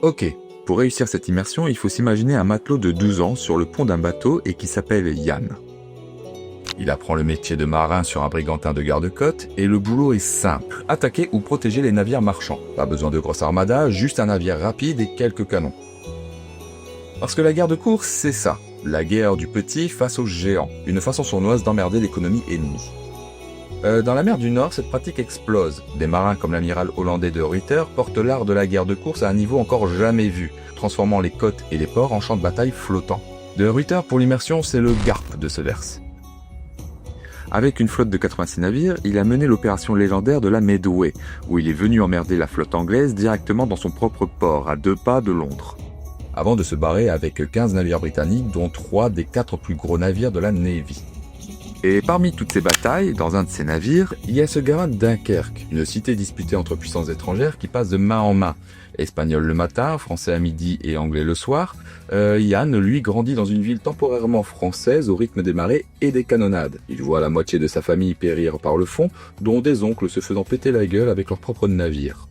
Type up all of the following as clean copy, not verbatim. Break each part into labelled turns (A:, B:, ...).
A: Ok, pour réussir cette immersion, il faut s'imaginer un matelot de 12 ans sur le pont d'un bateau et qui s'appelle Yann. Il apprend le métier de marin sur un brigantin de garde-côte et le boulot est simple, attaquer ou protéger les navires marchands. Pas besoin de grosse armada, juste un navire rapide et quelques canons. Parce que la guerre de course, c'est ça, la guerre du petit face au géant, une façon sournoise d'emmerder l'économie ennemie. Dans la mer du Nord, cette pratique explose. Des marins comme l'amiral hollandais de Ruyter portent l'art de la guerre de course à un niveau encore jamais vu, transformant les côtes et les ports en champs de bataille flottants. De Ruyter pour l'immersion, c'est le Garp de ce verse. Avec une flotte de 86 navires, il a mené l'opération légendaire de la Medway, où il est venu emmerder la flotte anglaise directement dans son propre port, à 2 pas de Londres. Avant de se barrer avec 15 navires britanniques, dont 3 des 4 plus gros navires de la Navy. Et parmi toutes ces batailles, dans un de ces navires, il y a ce gamin de Dunkerque, une cité disputée entre puissances étrangères qui passe de main en main. Espagnol le matin, français à midi et anglais le soir, Yann, lui, grandit dans une ville temporairement française au rythme des marées et des canonnades. Il voit la moitié de sa famille périr par le fond, dont des oncles se faisant péter la gueule avec leur propre navire.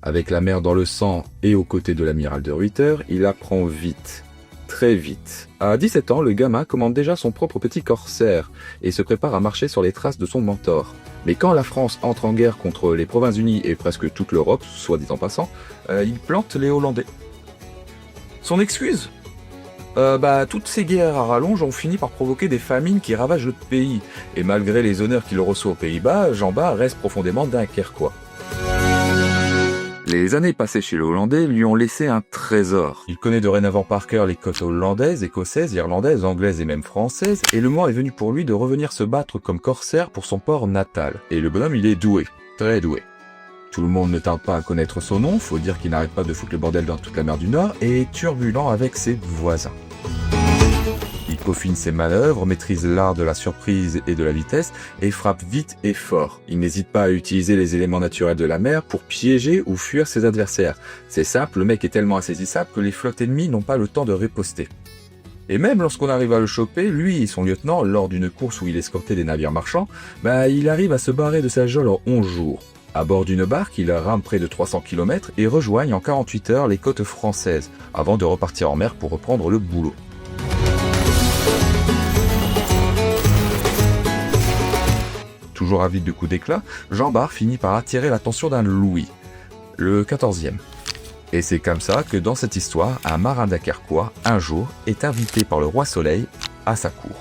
A: Avec la mer dans le sang et aux côtés de l'amiral de Ruyter, il apprend vite. Très vite. À 17 ans, le gamin commande déjà son propre petit corsaire et se prépare à marcher sur les traces de son mentor. Mais quand la France entre en guerre contre les Provinces-Unies et presque toute l'Europe, soit dit en passant, il plante les Hollandais. Son excuse ? Toutes ces guerres à rallonge ont fini par provoquer des famines qui ravagent le pays. Et malgré les honneurs qu'il reçoit aux Pays-Bas, Jean Bart reste profondément dunkerquois. Les années passées chez le Hollandais lui ont laissé un trésor. Il connaît dorénavant par cœur les côtes hollandaises, écossaises, irlandaises, anglaises et même françaises, et le moment est venu pour lui de revenir se battre comme corsaire pour son port natal. Et le bonhomme, il est doué, très doué. Tout le monde ne tarde pas à connaître son nom, faut dire qu'il n'arrête pas de foutre le bordel dans toute la mer du Nord, et est turbulent avec ses voisins. Il peaufine ses manœuvres, maîtrise l'art de la surprise et de la vitesse, et frappe vite et fort. Il n'hésite pas à utiliser les éléments naturels de la mer pour piéger ou fuir ses adversaires. C'est simple, le mec est tellement insaisissable que les flottes ennemies n'ont pas le temps de riposter. Et même lorsqu'on arrive à le choper, lui et son lieutenant, lors d'une course où il escortait des navires marchands, il arrive à se barrer de sa geôle en 11 jours. À bord d'une barque, il rame près de 300 km et rejoigne en 48 heures les côtes françaises, avant de repartir en mer pour reprendre le boulot. Toujours avide de coups d'éclat, Jean Bart finit par attirer l'attention d'un Louis, le 14e. Et c'est comme ça que dans cette histoire, un marin dunkerquois, un jour, est invité par le roi Soleil à sa cour.